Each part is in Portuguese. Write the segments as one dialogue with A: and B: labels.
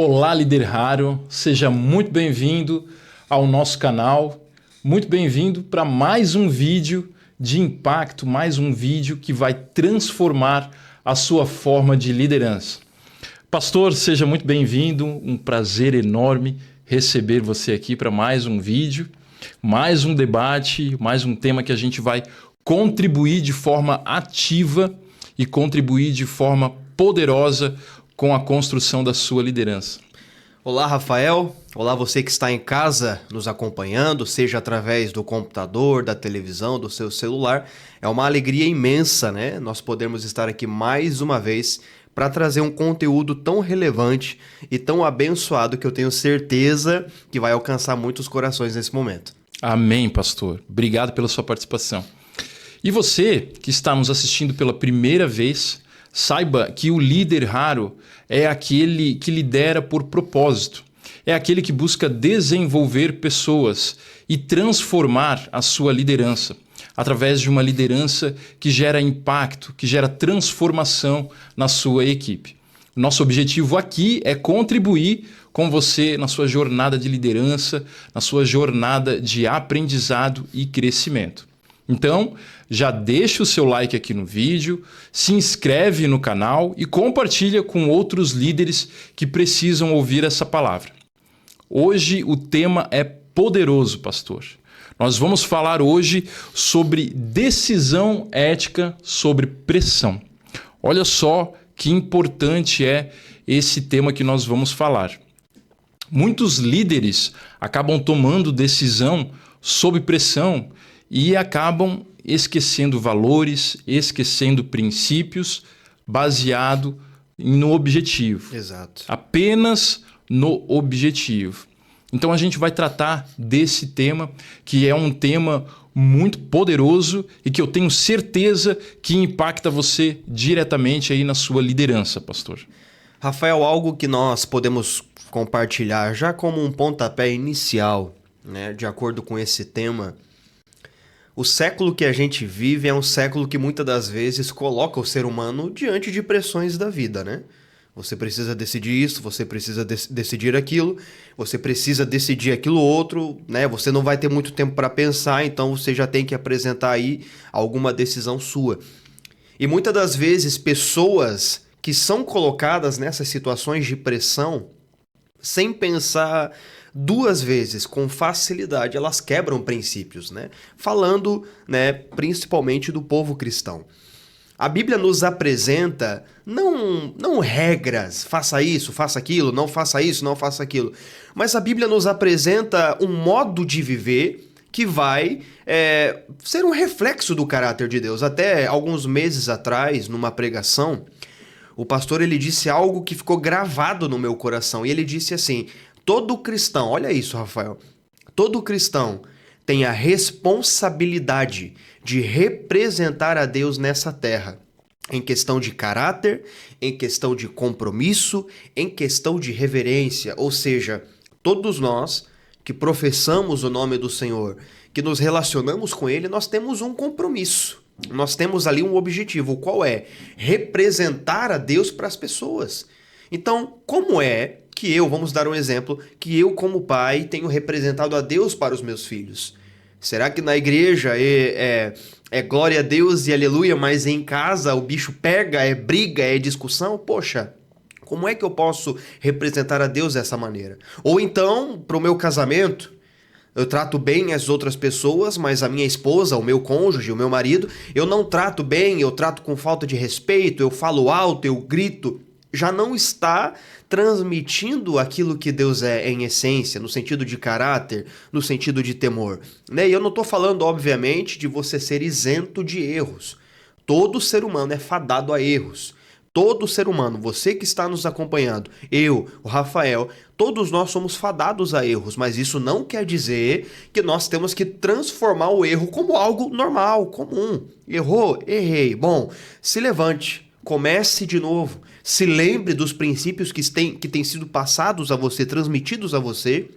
A: Olá, líder raro, seja muito bem-vindo ao nosso canal, muito bem-vindo para mais um vídeo de impacto, mais um vídeo que vai transformar a sua forma de liderança. Pastor, seja muito bem-vindo, um prazer enorme receber você aqui para mais um vídeo, mais um debate, mais um tema que a gente vai contribuir de forma ativa e contribuir de forma poderosa com a construção da sua liderança.
B: Olá, Rafael. Olá, você que está em casa nos acompanhando, seja através do computador, da televisão, do seu celular. É uma alegria imensa, né? Nós podemos estar aqui mais uma vez para trazer um conteúdo tão relevante e tão abençoado que eu tenho certeza que vai alcançar muitos corações nesse momento.
A: Amém, pastor. Obrigado pela sua participação. E você que está nos assistindo pela primeira vez, saiba que o líder raro é aquele que lidera por propósito. É aquele que busca desenvolver pessoas e transformar a sua liderança através de uma liderança que gera impacto, que gera transformação na sua equipe. Nosso objetivo aqui é contribuir com você na sua jornada de liderança, na sua jornada de aprendizado e crescimento. Então, já deixa o seu like aqui no vídeo, se inscreve no canal e compartilha com outros líderes que precisam ouvir essa palavra. Hoje o tema é poderoso, pastor. Nós vamos falar hoje sobre decisão ética sobre pressão. Olha só que importante é esse tema que nós vamos falar. Muitos líderes acabam tomando decisão sob pressão e acabam esquecendo valores, esquecendo princípios, baseado no objetivo.
B: Exato.
A: Apenas no objetivo. Então a gente vai tratar desse tema, que é um tema muito poderoso e que eu tenho certeza que impacta você diretamente aí na sua liderança, pastor.
B: Rafael, algo que nós podemos compartilhar já como um pontapé inicial, né, de acordo com esse tema. O século que a gente vive é um século que muitas das vezes coloca o ser humano diante de pressões da vida, né? Você precisa decidir isso, você precisa decidir aquilo, você precisa decidir aquilo outro, né? Você não vai ter muito tempo para pensar, então você já tem que apresentar aí alguma decisão sua. E muitas das vezes pessoas que são colocadas nessas situações de pressão, sem pensar duas vezes, com facilidade, elas quebram princípios, né? Falando, né, principalmente do povo cristão. A Bíblia nos apresenta não regras, faça isso, faça aquilo, não faça isso, não faça aquilo. Mas a Bíblia nos apresenta um modo de viver que vai ser um reflexo do caráter de Deus. Até alguns meses atrás, numa pregação, o pastor ele disse algo que ficou gravado no meu coração. E ele disse assim: todo cristão, olha isso, Rafael, todo cristão tem a responsabilidade de representar a Deus nessa terra, em questão de caráter, em questão de compromisso, em questão de reverência. Ou seja, todos nós que professamos o nome do Senhor, que nos relacionamos com Ele, nós temos um compromisso. Nós temos ali um objetivo, qual é? Representar a Deus para as pessoas. Então, como é que vamos dar um exemplo, que eu como pai tenho representado a Deus para os meus filhos? Será que na igreja é glória a Deus e aleluia, mas em casa o bicho pega, é briga, é discussão? Poxa, como é que eu posso representar a Deus dessa maneira? Ou então, para o meu casamento, eu trato bem as outras pessoas, mas a minha esposa, o meu cônjuge, o meu marido, eu não trato bem, eu trato com falta de respeito, eu falo alto, eu grito. Já não está transmitindo aquilo que Deus é em essência, no sentido de caráter, no sentido de temor, né? E eu não estou falando, obviamente, de você ser isento de erros. Todo ser humano é fadado a erros. Todo ser humano, você que está nos acompanhando, eu, o Rafael, todos nós somos fadados a erros, mas isso não quer dizer que nós temos que transformar o erro como algo normal, comum. Errou? Errei. Bom, se levante. Comece de novo, se lembre dos princípios que têm sido passados a você, transmitidos a você,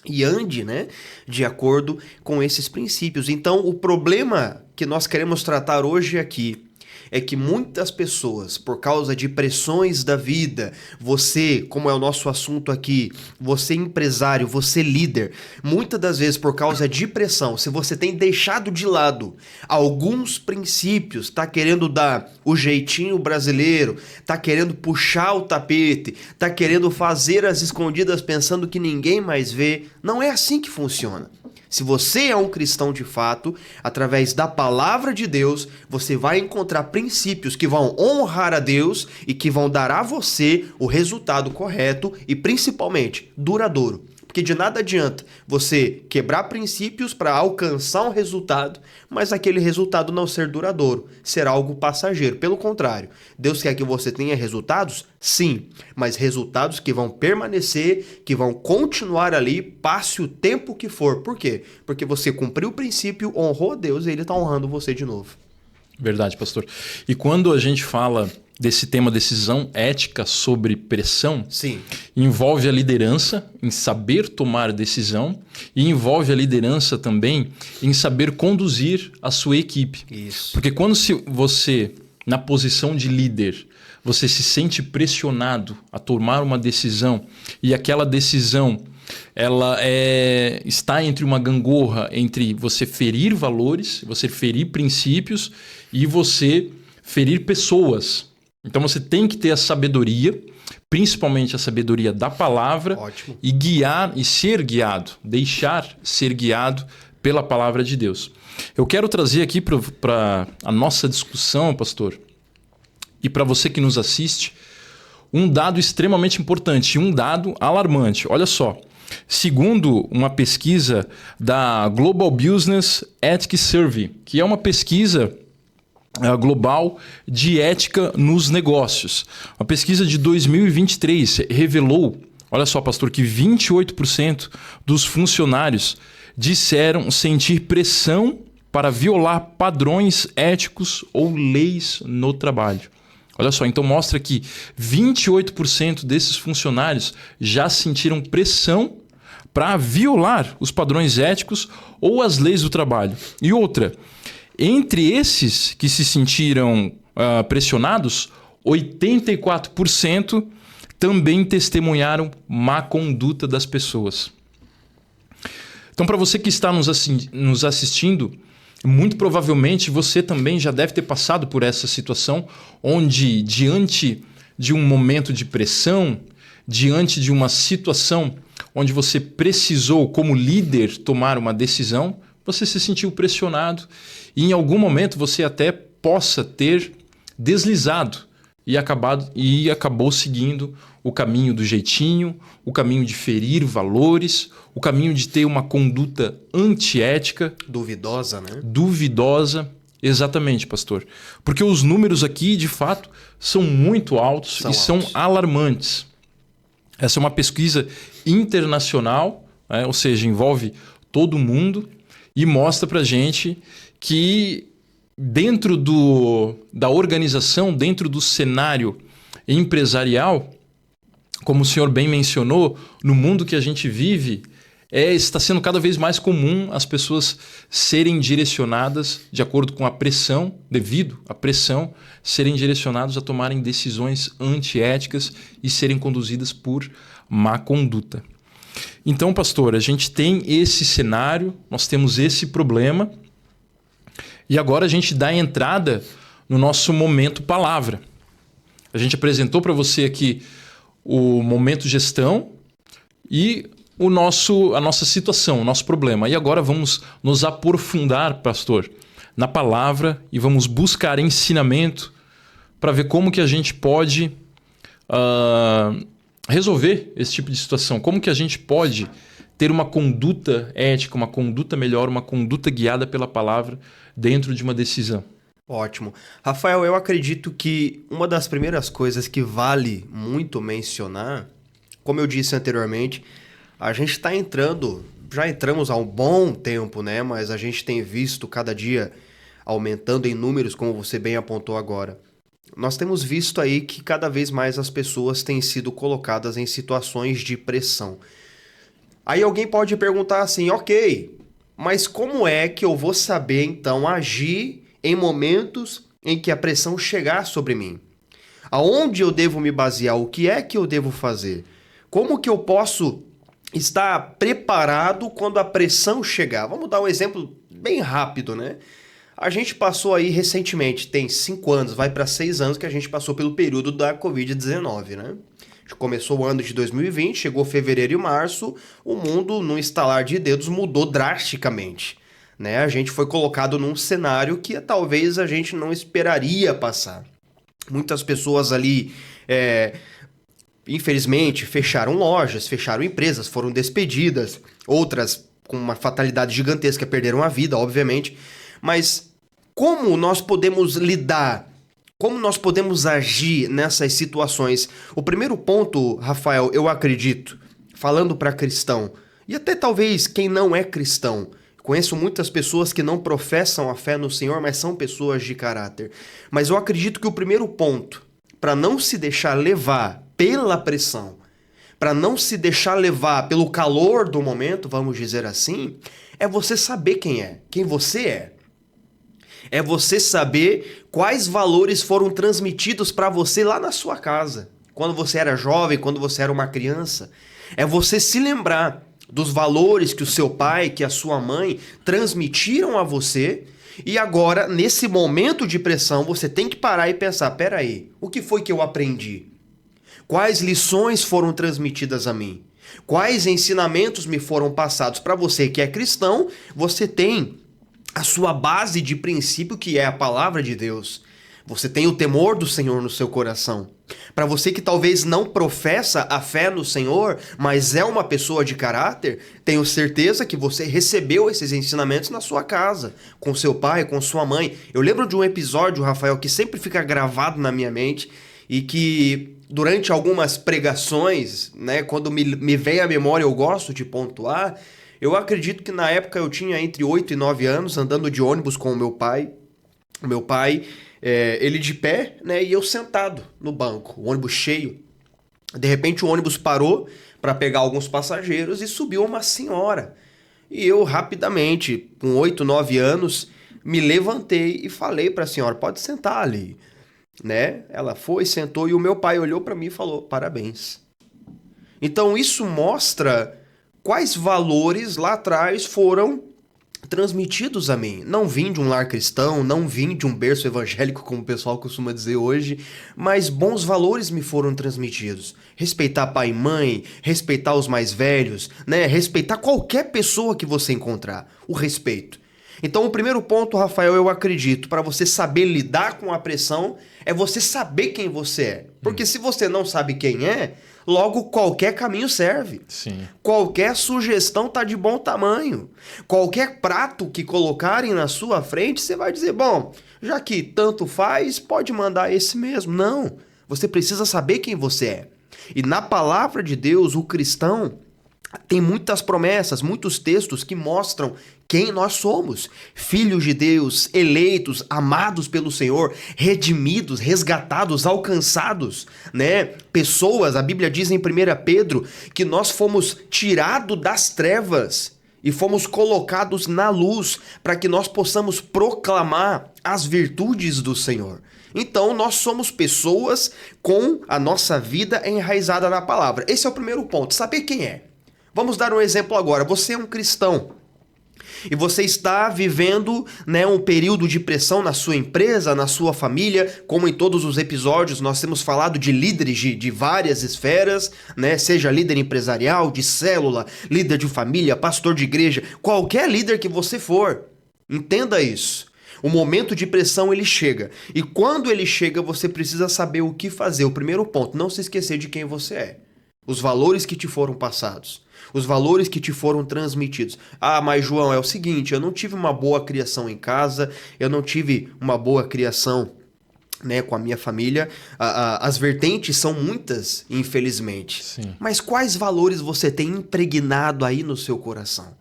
B: e ande, né, de acordo com esses princípios. Então, o problema que nós queremos tratar hoje aqui é que muitas pessoas, por causa de pressões da vida, você, como é o nosso assunto aqui, você empresário, você líder, muitas das vezes por causa de pressão, se você tem deixado de lado alguns princípios, tá querendo dar o jeitinho brasileiro, tá querendo puxar o tapete, tá querendo fazer as escondidas pensando que ninguém mais vê, não é assim que funciona. Se você é um cristão de fato, através da palavra de Deus, você vai encontrar princípios que vão honrar a Deus e que vão dar a você o resultado correto e principalmente duradouro. Porque de nada adianta você quebrar princípios para alcançar um resultado, mas aquele resultado não ser duradouro, ser algo passageiro. Pelo contrário, Deus quer que você tenha resultados? Sim, mas resultados que vão permanecer, que vão continuar ali, passe o tempo que for. Por quê? Porque você cumpriu o princípio, honrou a Deus e Ele está honrando você de novo.
A: Verdade, pastor. E quando a gente fala desse tema decisão ética sobre pressão,
B: sim,
A: envolve a liderança em saber tomar decisão e envolve a liderança também em saber conduzir a sua equipe.
B: Isso.
A: Porque quando você, na posição de líder, você se sente pressionado a tomar uma decisão e aquela decisão está entre uma gangorra entre você ferir valores, você ferir princípios e você ferir pessoas. Então você tem que ter a sabedoria, principalmente a sabedoria da palavra.
B: Ótimo.
A: E guiar e ser guiado, deixar ser guiado pela palavra de Deus. Eu quero trazer aqui para a nossa discussão, pastor, e para você que nos assiste, um dado extremamente importante, um dado alarmante. Olha só, segundo uma pesquisa da Global Business Ethics Survey, que é uma pesquisa global de ética nos negócios. A pesquisa de 2023 revelou, olha só, pastor, que 28% dos funcionários disseram sentir pressão para violar padrões éticos ou leis no trabalho. Olha só, então mostra que 28% desses funcionários já sentiram pressão para violar os padrões éticos ou as leis do trabalho. E outra, entre esses que se sentiram pressionados, 84% também testemunharam má conduta das pessoas. Então, para você que está nos assistindo, muito provavelmente você também já deve ter passado por essa situação onde, diante de um momento de pressão, diante de uma situação onde você precisou, como líder, tomar uma decisão, você se sentiu pressionado e em algum momento você até possa ter deslizado e acabou seguindo o caminho do jeitinho, o caminho de ferir valores, o caminho de ter uma conduta antiética.
B: Duvidosa, né?
A: Duvidosa, exatamente, pastor. Porque os números aqui, de fato, são muito altos são alarmantes. Essa é uma pesquisa internacional, né? Ou seja, envolve todo mundo e mostra para a gente que dentro da organização, dentro do cenário empresarial, como o senhor bem mencionou, no mundo que a gente vive, está sendo cada vez mais comum as pessoas serem direcionadas de acordo com a pressão, devido à pressão, serem direcionados a tomarem decisões antiéticas e serem conduzidas por má conduta. Então, pastor, a gente tem esse cenário, nós temos esse problema e agora a gente dá entrada no nosso momento palavra. A gente apresentou para você aqui o momento gestão e a nossa situação, o nosso problema. E agora vamos nos aprofundar, pastor, na palavra e vamos buscar ensinamento para ver como que a gente pode resolver esse tipo de situação. Como que a gente pode ter uma conduta ética, uma conduta melhor, uma conduta guiada pela palavra dentro de uma decisão.
B: Ótimo. Rafael, eu acredito que uma das primeiras coisas que vale muito mencionar, como eu disse anteriormente, a gente está já entramos há um bom tempo, né? Mas a gente tem visto cada dia aumentando em números, como você bem apontou agora. Nós temos visto aí que cada vez mais as pessoas têm sido colocadas em situações de pressão. Aí alguém pode perguntar assim, ok, mas como é que eu vou saber então agir em momentos em que a pressão chegar sobre mim? Aonde eu devo me basear? O que é que eu devo fazer? Como que eu posso estar preparado quando a pressão chegar? Vamos dar um exemplo bem rápido, né? A gente passou aí recentemente, tem 5 anos, vai para 6 anos que a gente passou pelo período da Covid-19, né? Começou o ano de 2020, chegou fevereiro e março, o mundo, num estalar de dedos, mudou drasticamente, né? A gente foi colocado num cenário que talvez a gente não esperaria passar. Muitas pessoas ali, infelizmente, fecharam lojas, fecharam empresas, foram despedidas, outras com uma fatalidade gigantesca perderam a vida, obviamente. Mas como nós podemos lidar? Como nós podemos agir nessas situações? O primeiro ponto, Rafael, eu acredito, falando para cristão, e até talvez quem não é cristão, conheço muitas pessoas que não professam a fé no Senhor, mas são pessoas de caráter. Mas eu acredito que o primeiro ponto, para não se deixar levar pela pressão, para não se deixar levar pelo calor do momento, vamos dizer assim, é você saber quem você é. É você saber quais valores foram transmitidos para você lá na sua casa, quando você era jovem, quando você era uma criança. É você se lembrar dos valores que o seu pai, que a sua mãe transmitiram a você, e agora, nesse momento de pressão, você tem que parar e pensar, peraí, o que foi que eu aprendi? Quais lições foram transmitidas a mim? Quais ensinamentos me foram passados? Para você que é cristão, você tem a sua base de princípio, que é a palavra de Deus. Você tem o temor do Senhor no seu coração. Para você que talvez não professa a fé no Senhor, mas é uma pessoa de caráter, tenho certeza que você recebeu esses ensinamentos na sua casa, com seu pai, com sua mãe. Eu lembro de um episódio, Rafael, que sempre fica gravado na minha mente e que durante algumas pregações, né, quando me vem à memória, eu gosto de pontuar. Eu acredito que na época eu tinha entre 8 e 9 anos, andando de ônibus com o meu pai. O meu pai, ele de pé, né, e eu sentado no banco, o ônibus cheio. De repente o ônibus parou para pegar alguns passageiros e subiu uma senhora. E eu rapidamente, com 8, 9 anos, me levantei e falei para a senhora, pode sentar ali. Né? Ela foi, sentou e o meu pai olhou para mim e falou, parabéns. Então isso mostra quais valores lá atrás foram transmitidos a mim. Não vim de um lar cristão, não vim de um berço evangélico, como o pessoal costuma dizer hoje, mas bons valores me foram transmitidos. Respeitar pai e mãe, respeitar os mais velhos, né? Respeitar qualquer pessoa que você encontrar. O respeito. Então, o primeiro ponto, Rafael, eu acredito, para você saber lidar com a pressão, é você saber quem você é. Porque se você não sabe quem é, logo qualquer caminho serve.
A: Sim.
B: Qualquer sugestão tá de bom tamanho. Qualquer prato que colocarem na sua frente, você vai dizer, bom, já que tanto faz, pode mandar esse mesmo. Não, você precisa saber quem você é. E na palavra de Deus, o cristão tem muitas promessas, muitos textos que mostram quem nós somos. Filhos de Deus, eleitos, amados pelo Senhor, redimidos, resgatados, alcançados, né? Pessoas, a Bíblia diz em 1 Pedro que nós fomos tirados das trevas e fomos colocados na luz para que nós possamos proclamar as virtudes do Senhor. Então, nós somos pessoas com a nossa vida enraizada na palavra. Esse é o primeiro ponto, saber quem é. Vamos dar um exemplo agora. Você é um cristão e você está vivendo, né, um período de pressão na sua empresa, na sua família, como em todos os episódios nós temos falado de líderes de várias esferas, né, seja líder empresarial, de célula, líder de família, pastor de igreja, qualquer líder que você for, entenda isso. O momento de pressão ele chega e quando ele chega você precisa saber o que fazer. O primeiro ponto, não se esquecer de quem você é. Os valores que te foram passados, os valores que te foram transmitidos. Ah, mas João, é o seguinte, eu não tive uma boa criação em casa, eu não tive uma boa criação, né, com a minha família. As vertentes são muitas, infelizmente.
A: Sim.
B: Mas quais valores você tem impregnado aí no seu coração?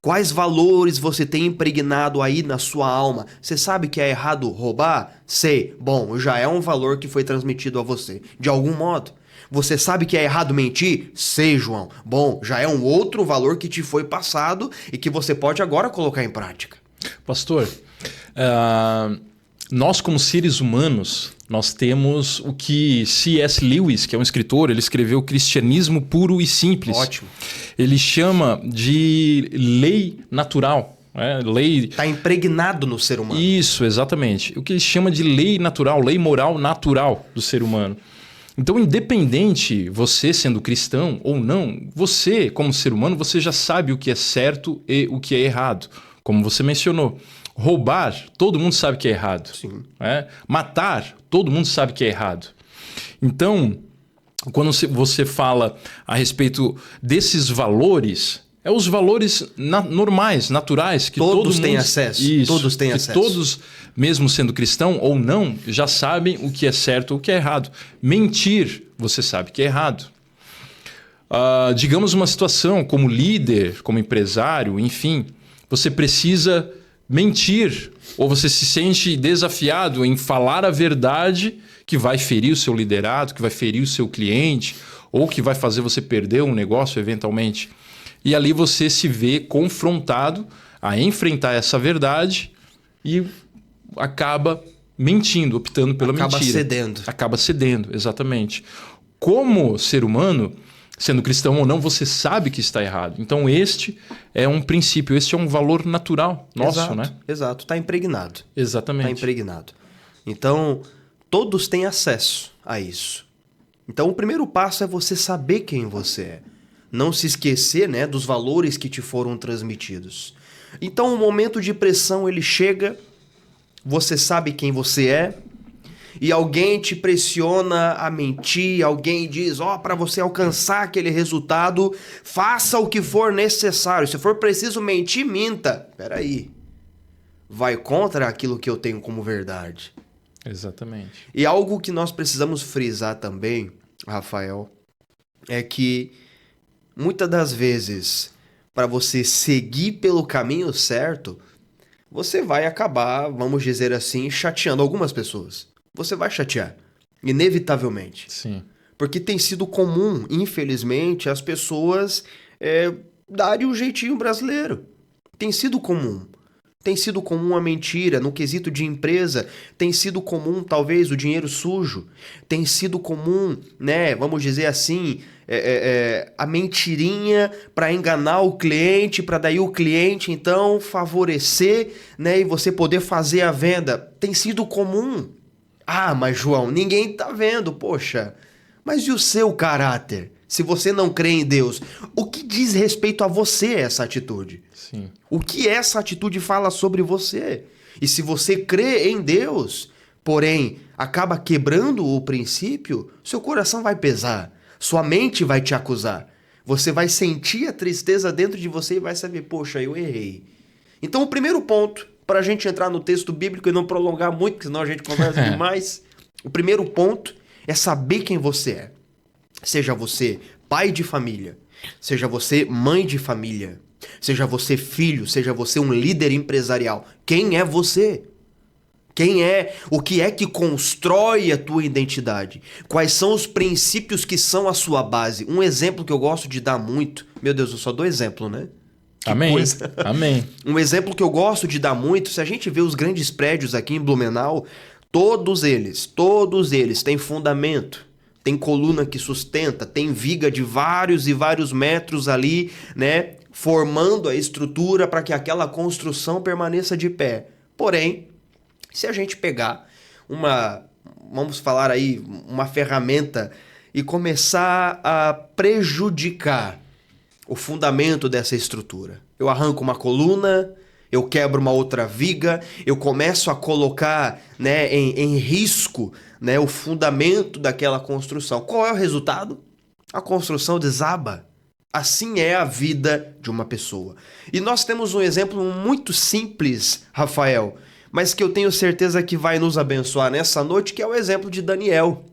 B: Quais valores você tem impregnado aí na sua alma? Você sabe que é errado roubar? Sei. Bom, já é um valor que foi transmitido a você, de algum modo. Você sabe que é errado mentir? Sei, João. Bom, já é um outro valor que te foi passado e que você pode agora colocar em prática.
A: Pastor, nós como seres humanos, nós temos o que C.S. Lewis, que é um escritor, ele escreveu Cristianismo Puro e Simples.
B: Ótimo.
A: Ele chama de lei natural. Lei...
B: Está impregnado no ser humano.
A: Isso, exatamente. O que ele chama de lei natural, lei moral natural do ser humano. Então, independente você sendo cristão ou não, você, como ser humano, você já sabe o que é certo e o que é errado. Como você mencionou. Roubar, todo mundo sabe que é errado.
B: Sim.
A: Matar, todo mundo sabe que é errado. Então, quando você fala a respeito desses valores, os valores normais, naturais, que
B: todos têm acesso.
A: Isso,
B: todos têm
A: que
B: acesso.
A: Todos, mesmo sendo cristão ou não, já sabem o que é certo ou o que é errado. Mentir, você sabe que é errado. Digamos uma situação como líder, como empresário, enfim, você precisa mentir ou você se sente desafiado em falar a verdade que vai ferir o seu liderado, que vai ferir o seu cliente ou que vai fazer você perder um negócio eventualmente. E ali você se vê confrontado a enfrentar essa verdade e acaba mentindo, optando pela mentira. Acaba cedendo, exatamente. Como ser humano, sendo cristão ou não, você sabe que está errado. Então este é um princípio, este é um valor natural nosso,
B: exato,
A: né?
B: Exato, está impregnado.
A: Exatamente.
B: Está impregnado. Então, todos têm acesso a isso. Então, o primeiro passo é você saber quem você é. Não se esquecer, né, dos valores que te foram transmitidos. Então, o momento de pressão, ele chega, você sabe quem você é, e alguém te pressiona a mentir, alguém diz, para você alcançar aquele resultado, faça o que for necessário. Se for preciso mentir, minta. Peraí. Vai contra aquilo que eu tenho como verdade.
A: Exatamente.
B: E algo que nós precisamos frisar também, Rafael, é que muitas das vezes, para você seguir pelo caminho certo, você vai acabar, vamos dizer assim, chateando algumas pessoas. Você vai chatear, inevitavelmente.
A: Sim.
B: Porque tem sido comum, infelizmente, as pessoas darem o jeitinho brasileiro. Tem sido comum. Tem sido comum a mentira no quesito de empresa. Tem sido comum, talvez, o dinheiro sujo. Tem sido comum, né, vamos dizer assim, a mentirinha para enganar o cliente, para daí o cliente, então, favorecer, né, e você poder fazer a venda. Tem sido comum. Mas João, ninguém tá vendo, poxa. Mas e o seu caráter? Se você não crê em Deus, o que diz respeito a você essa atitude?
A: Sim.
B: O que essa atitude fala sobre você? E se você crê em Deus, porém acaba quebrando o princípio, seu coração vai pesar, sua mente vai te acusar. Você vai sentir a tristeza dentro de você e vai saber, poxa, eu errei. Então o primeiro ponto, para a gente entrar no texto bíblico e não prolongar muito, porque senão a gente conversa demais, o primeiro ponto é saber quem você é. Seja você pai de família, seja você mãe de família, seja você filho, seja você um líder empresarial. Quem é você? Quem é? O que é que constrói a tua identidade? Quais são os princípios que são a sua base? Um exemplo que eu gosto de dar muito... Meu Deus, eu só dou exemplo, né?
A: Amém. Amém.
B: Um exemplo que eu gosto de dar muito, se a gente vê os grandes prédios aqui em Blumenau, todos eles têm fundamento, tem coluna que sustenta, tem viga de vários e vários metros ali, né, formando a estrutura para que aquela construção permaneça de pé. Porém, se a gente pegar vamos falar aí, uma ferramenta e começar a prejudicar o fundamento dessa estrutura. Eu arranco uma coluna, eu quebro uma outra viga, eu começo a colocar, né, em risco, né, o fundamento daquela construção. Qual é o resultado? A construção desaba. Assim é a vida de uma pessoa. E nós temos um exemplo muito simples, Rafael, mas que eu tenho certeza que vai nos abençoar nessa noite, que é o exemplo de Daniel.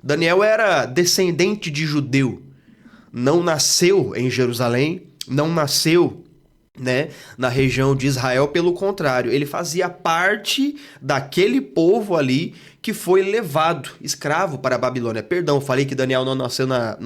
B: Daniel era descendente de judeu. Não nasceu em Jerusalém, não nasceu, né, na região de Israel, pelo contrário, ele fazia parte daquele povo ali que foi levado escravo para a Babilônia. Perdão, falei que Daniel não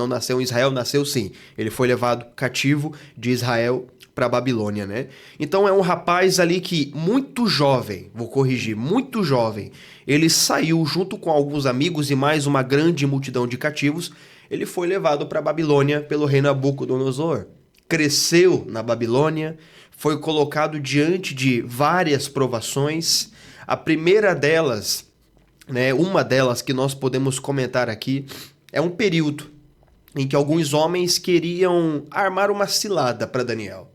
B: nasceu em Israel, nasceu sim. Ele foi levado cativo de Israel para a Babilônia, né? Então é um rapaz ali que, muito jovem, vou corrigir, muito jovem, ele saiu junto com alguns amigos e mais uma grande multidão de cativos, ele foi levado para a Babilônia pelo rei Nabucodonosor. Cresceu na Babilônia, foi colocado diante de várias provações. A primeira delas, né, uma delas que nós podemos comentar aqui, é um período em que alguns homens queriam armar uma cilada para Daniel.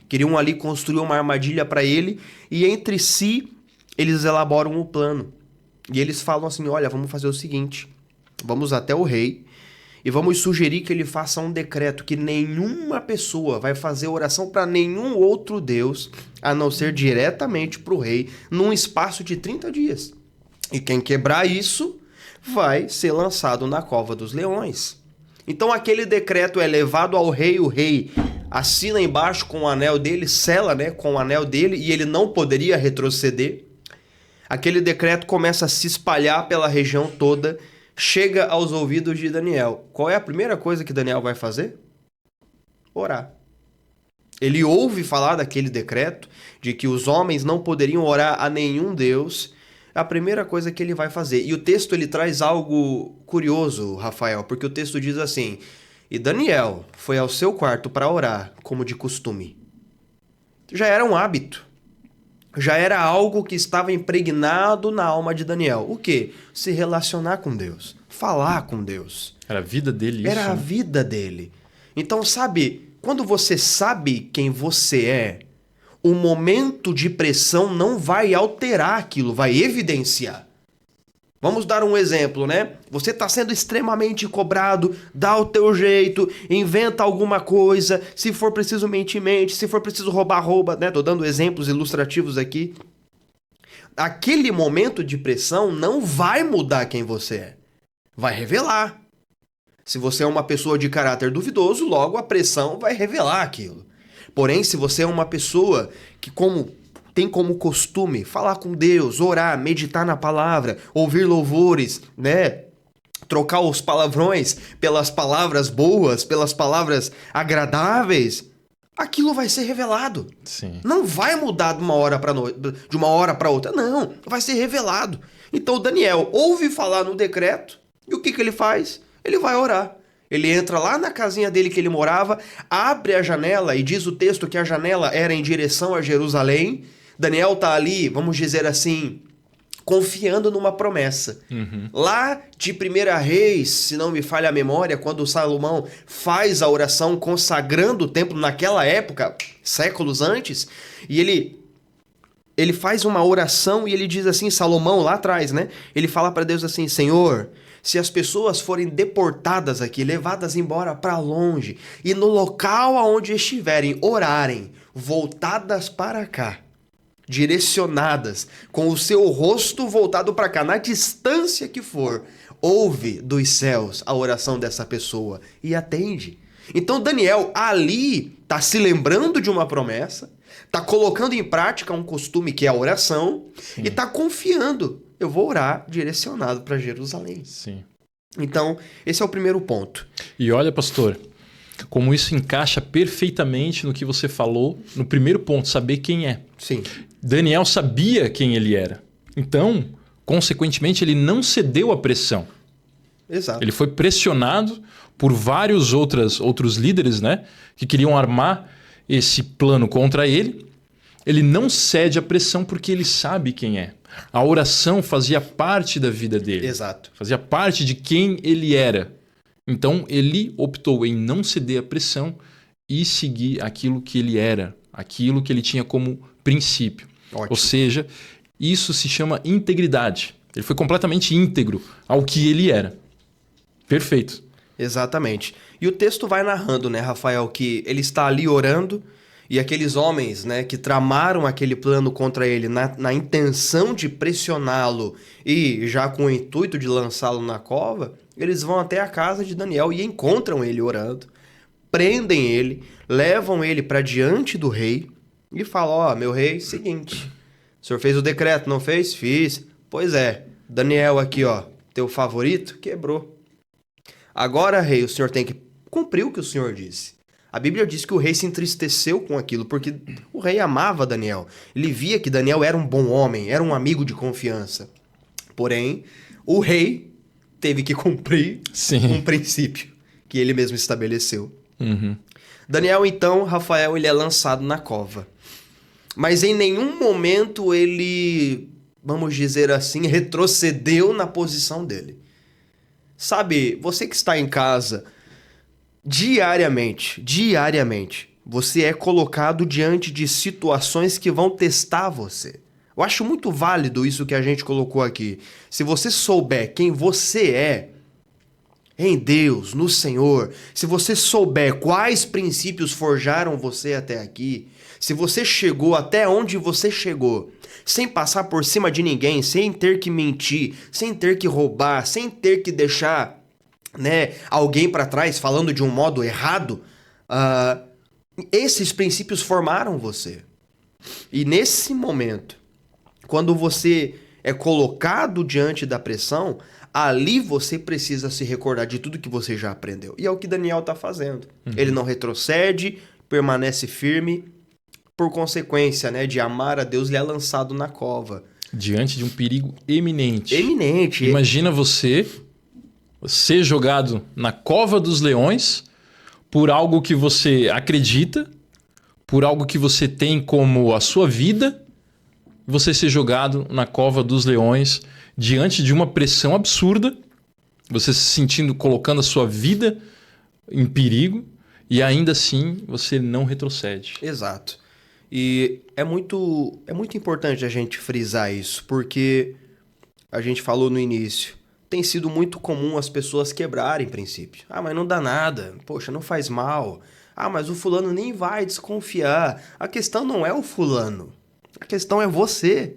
B: Queriam ali construir uma armadilha para ele e entre si eles elaboram um plano. E eles falam assim, olha, vamos fazer o seguinte, vamos até o rei e vamos sugerir que ele faça um decreto que nenhuma pessoa vai fazer oração para nenhum outro Deus, a não ser diretamente para o rei, num espaço de 30 dias. E quem quebrar isso vai ser lançado na cova dos leões. Então aquele decreto é levado ao rei, o rei assina embaixo com o anel dele, sela, né, com o anel dele, e ele não poderia retroceder. Aquele decreto começa a se espalhar pela região toda, chega aos ouvidos de Daniel. Qual é a primeira coisa que Daniel vai fazer? Orar. Ele ouve falar daquele decreto, de que os homens não poderiam orar a nenhum Deus. A primeira coisa que ele vai fazer. E o texto ele traz algo curioso, Rafael, porque o texto diz assim, e Daniel foi ao seu quarto para orar, como de costume. Já era um hábito. Já era algo que estava impregnado na alma de Daniel. O quê? Se relacionar com Deus. Falar com Deus.
A: Era a vida dele isso?
B: Era a vida dele. Então, sabe, quando você sabe quem você é, o momento de pressão não vai alterar aquilo, vai evidenciar. Vamos dar um exemplo, né? Você está sendo extremamente cobrado, dá o teu jeito, inventa alguma coisa, se for preciso mente, se for preciso rouba, né? Tô dando exemplos ilustrativos aqui. Aquele momento de pressão não vai mudar quem você é, vai revelar. Se você é uma pessoa de caráter duvidoso, logo a pressão vai revelar aquilo. Porém, se você é uma pessoa que tem como costume falar com Deus, orar, meditar na palavra, ouvir louvores, né? Trocar os palavrões pelas palavras boas, pelas palavras agradáveis, aquilo vai ser revelado.
A: Sim.
B: Não vai mudar de uma hora para outra, não, vai ser revelado. Então Daniel ouve falar no decreto e o que ele faz? Ele vai orar. Ele entra lá na casinha dele que ele morava, abre a janela e diz o texto que a janela era em direção a Jerusalém. Daniel tá ali, vamos dizer assim, confiando numa promessa. Lá de 1 Reis, se não me falha a memória, quando Salomão faz a oração consagrando o templo naquela época, séculos antes, e ele faz uma oração e ele diz assim, Salomão lá atrás, né? Ele fala para Deus assim, Senhor, se as pessoas forem deportadas aqui, levadas embora para longe, e no local aonde estiverem, orarem, voltadas para cá, direcionadas, com o seu rosto voltado para cá, na distância que for, ouve dos céus a oração dessa pessoa e atende. Então Daniel ali está se lembrando de uma promessa, está colocando em prática um costume que é a oração, sim, e está confiando. Eu vou orar direcionado para Jerusalém.
A: Sim.
B: Então, esse é o primeiro ponto.
A: E olha, pastor, como isso encaixa perfeitamente no que você falou no primeiro ponto, saber quem é.
B: Sim.
A: Daniel sabia quem ele era. Então, consequentemente, ele não cedeu à pressão.
B: Exato.
A: Ele foi pressionado por vários outros líderes, né, que queriam armar esse plano contra ele. Ele não cede à pressão porque ele sabe quem é. A oração fazia parte da vida dele.
B: Exato.
A: Fazia parte de quem ele era. Então, ele optou em não ceder à pressão e seguir aquilo que ele era, aquilo que ele tinha como princípio.
B: Ótimo.
A: Ou seja, isso se chama integridade. Ele foi completamente íntegro ao que ele era. Perfeito.
B: Exatamente. E o texto vai narrando, né, Rafael, que ele está ali orando e aqueles homens, né, que tramaram aquele plano contra ele na intenção de pressioná-lo e já com o intuito de lançá-lo na cova, eles vão até a casa de Daniel e encontram ele orando, prendem ele, levam ele para diante do rei e falam, ó, meu rei, seguinte, o senhor fez o decreto, não fez? Fiz. Pois é, Daniel aqui, ó, teu favorito, quebrou. Agora, rei, o senhor tem que cumprir o que o senhor disse. A Bíblia diz que o rei se entristeceu com aquilo, porque o rei amava Daniel. Ele via que Daniel era um bom homem, era um amigo de confiança. Porém, o rei teve que cumprir um princípio que ele mesmo estabeleceu. Daniel, então, Rafael, ele é lançado na cova. Mas em nenhum momento ele, vamos dizer assim, retrocedeu na posição dele. Sabe, você que está em casa, diariamente, você é colocado diante de situações que vão testar você. Eu acho muito válido isso que a gente colocou aqui. Se você souber quem você é em Deus, no Senhor, se você souber quais princípios forjaram você até aqui, se você chegou até onde você chegou, sem passar por cima de ninguém, sem ter que mentir, sem ter que roubar, sem ter que deixar, né, alguém para trás falando de um modo errado, esses princípios formaram você. E nesse momento, quando você é colocado diante da pressão, ali você precisa se recordar de tudo que você já aprendeu. E é o que Daniel está fazendo. Ele não retrocede, permanece firme. Por consequência, né, de amar a Deus, ele é lançado na cova.
A: Diante de um perigo eminente.
B: Eminente.
A: Imagina você ser jogado na cova dos leões por algo que você acredita, por algo que você tem como a sua vida, você ser jogado na cova dos leões diante de uma pressão absurda, você se sentindo, colocando a sua vida em perigo, e ainda assim você não retrocede.
B: Exato. E é muito importante a gente frisar isso, porque a gente falou no início, tem sido muito comum as pessoas quebrarem princípio. Ah, mas não dá nada. Poxa, não faz mal. Ah, mas o fulano nem vai desconfiar. A questão não é o fulano. A questão é você.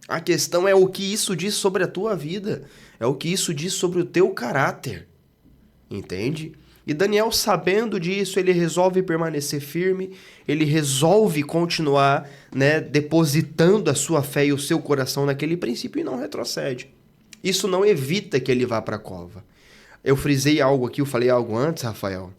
B: A questão é o que isso diz sobre a tua vida. É o que isso diz sobre o teu caráter. Entende? E Daniel, sabendo disso, ele resolve permanecer firme, ele resolve continuar, né, depositando a sua fé e o seu coração naquele princípio e não retrocede. Isso não evita que ele vá para a cova. Eu frisei algo aqui, eu falei algo antes, Rafael,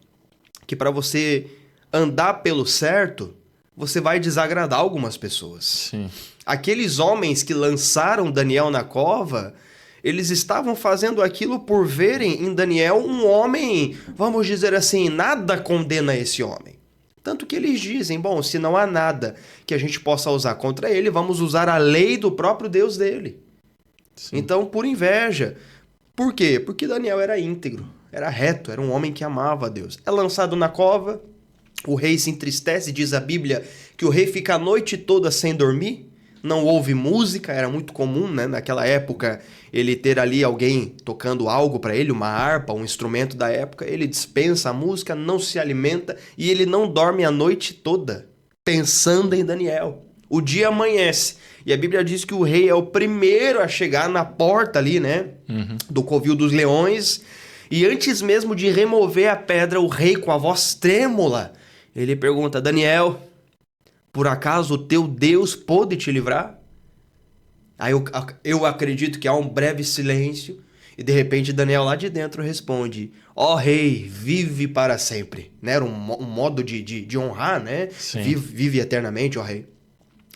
B: que para você andar pelo certo, você vai desagradar algumas pessoas.
A: Sim.
B: Aqueles homens que lançaram Daniel na cova, eles estavam fazendo aquilo por verem em Daniel um homem, vamos dizer assim, nada condena esse homem. Tanto que eles dizem, bom, se não há nada que a gente possa usar contra ele, vamos usar a lei do próprio Deus dele. Sim. Então, por inveja. Por quê? Porque Daniel era íntegro, era reto, era um homem que amava a Deus. É lançado na cova, o rei se entristece, diz a Bíblia que o rei fica a noite toda sem dormir, não ouve música, era muito comum, né, naquela época, ele ter ali alguém tocando algo para ele, uma harpa, um instrumento da época, ele dispensa a música, não se alimenta e ele não dorme a noite toda, pensando em Daniel. O dia amanhece e a Bíblia diz que o rei é o primeiro a chegar na porta ali, né, do covil dos leões, e antes mesmo de remover a pedra, o rei, com a voz trêmula, ele pergunta, Daniel, por acaso o teu Deus pôde te livrar? Aí eu acredito que há um breve silêncio e de repente Daniel lá de dentro responde, ó rei, vive para sempre. Né? Era um modo de honrar, né? Vive eternamente, ó rei.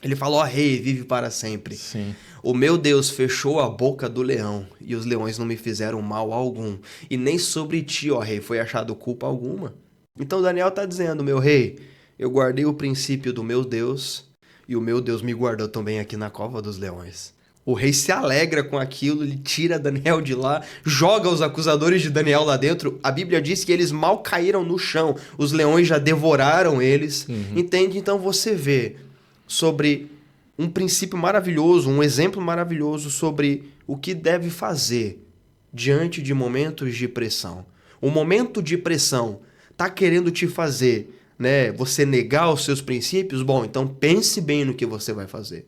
B: Ele fala, ó rei, vive para sempre.
A: Sim.
B: O meu Deus fechou a boca do leão e os leões não me fizeram mal algum. E nem sobre ti, ó rei, foi achado culpa alguma. Então Daniel está dizendo, meu rei, eu guardei o princípio do meu Deus e o meu Deus me guardou também aqui na cova dos leões. O rei se alegra com aquilo, ele tira Daniel de lá, joga os acusadores de Daniel lá dentro. A Bíblia diz que eles mal caíram no chão, os leões já devoraram eles. Entende? Então você vê sobre um princípio maravilhoso, um exemplo maravilhoso sobre o que deve fazer diante de momentos de pressão. O momento de pressão está querendo te fazer, né, você negar os seus princípios? Bom, então pense bem no que você vai fazer.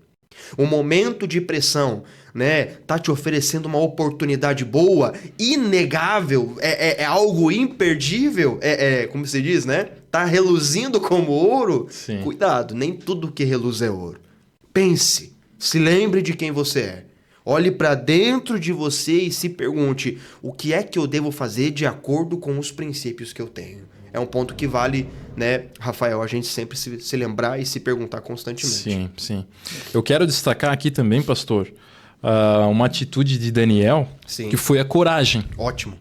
B: O momento de pressão, né, tá te oferecendo uma oportunidade boa, inegável, é algo imperdível, como se diz, né? Tá reluzindo como ouro.
A: Sim.
B: Cuidado, nem tudo que reluz é ouro. Pense, se lembre de quem você é. Olhe para dentro de você e se pergunte, o que é que eu devo fazer de acordo com os princípios que eu tenho? é um ponto que vale, né, Rafael, a gente sempre se lembrar e se perguntar constantemente.
A: Sim, sim. Eu quero destacar aqui também, pastor, uma atitude de Daniel,
B: Sim.
A: que foi a coragem.
B: Ótimo.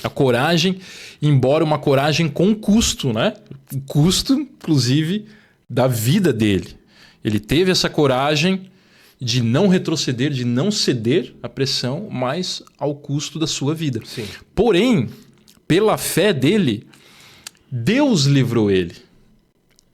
A: A coragem, embora uma coragem com custo, né? O custo, inclusive, da vida dele. Ele teve essa coragem de não retroceder, de não ceder à pressão, mas ao custo da sua vida.
B: Sim.
A: Porém, pela fé dele, Deus livrou ele.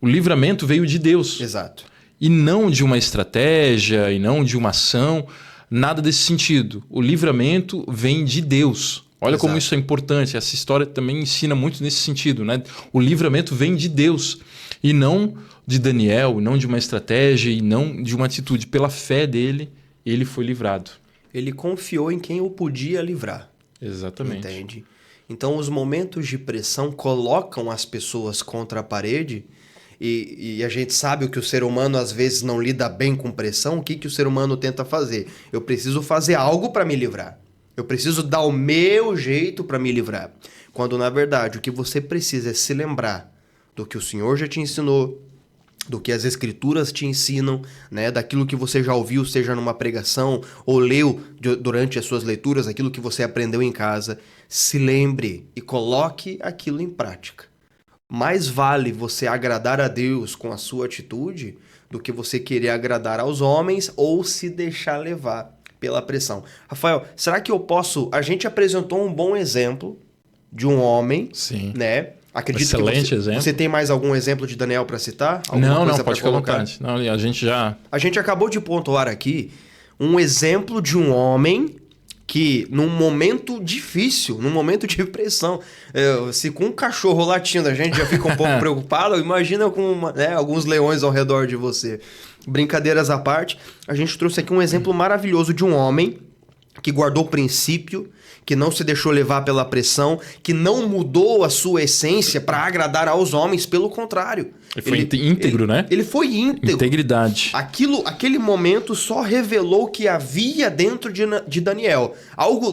A: O livramento veio de Deus.
B: Exato.
A: E não de uma estratégia, e não de uma ação, nada desse sentido. O livramento vem de Deus. Olha
B: Exato.
A: como isso é importante. Essa história também ensina muito nesse sentido, né? O livramento vem de Deus e não de Daniel, não de uma estratégia e não de uma atitude. Pela fé dele, ele foi livrado.
B: Ele confiou em quem o podia livrar.
A: Exatamente.
B: Entende? Então, os momentos de pressão colocam as pessoas contra a parede e a gente sabe o que o ser humano às vezes não lida bem com pressão. O que o ser humano tenta fazer? Eu preciso fazer algo para me livrar. Eu preciso dar o meu jeito para me livrar. Quando, na verdade, o que você precisa é se lembrar do que o Senhor já te ensinou, do que as Escrituras te ensinam, né? Daquilo que você já ouviu, seja numa pregação ou leu durante as suas leituras, aquilo que você aprendeu em casa. Se lembre e coloque aquilo em prática. Mais vale você agradar a Deus com a sua atitude do que você querer agradar aos homens ou se deixar levar pela pressão. Rafael, será que eu posso... A gente apresentou um bom exemplo de um homem,
A: Sim.
B: né? Acredito
A: Excelente
B: que
A: exemplo.
B: Você tem mais algum exemplo de Daniel para citar?
A: Não, pode ficar à vontade. Não, a gente já...
B: A gente acabou de pontuar aqui um exemplo de um homem que, num momento difícil, num momento de pressão, se com um cachorro latindo a gente já fica um pouco preocupado, imagina com alguns leões ao redor de você. Brincadeiras à parte, a gente trouxe aqui um exemplo maravilhoso de um homem que guardou o princípio, que não se deixou levar pela pressão, que não mudou a sua essência para agradar aos homens, pelo contrário.
A: Ele foi íntegro, né?
B: Ele foi íntegro.
A: Integridade.
B: Aquele momento só revelou o que havia dentro de Daniel.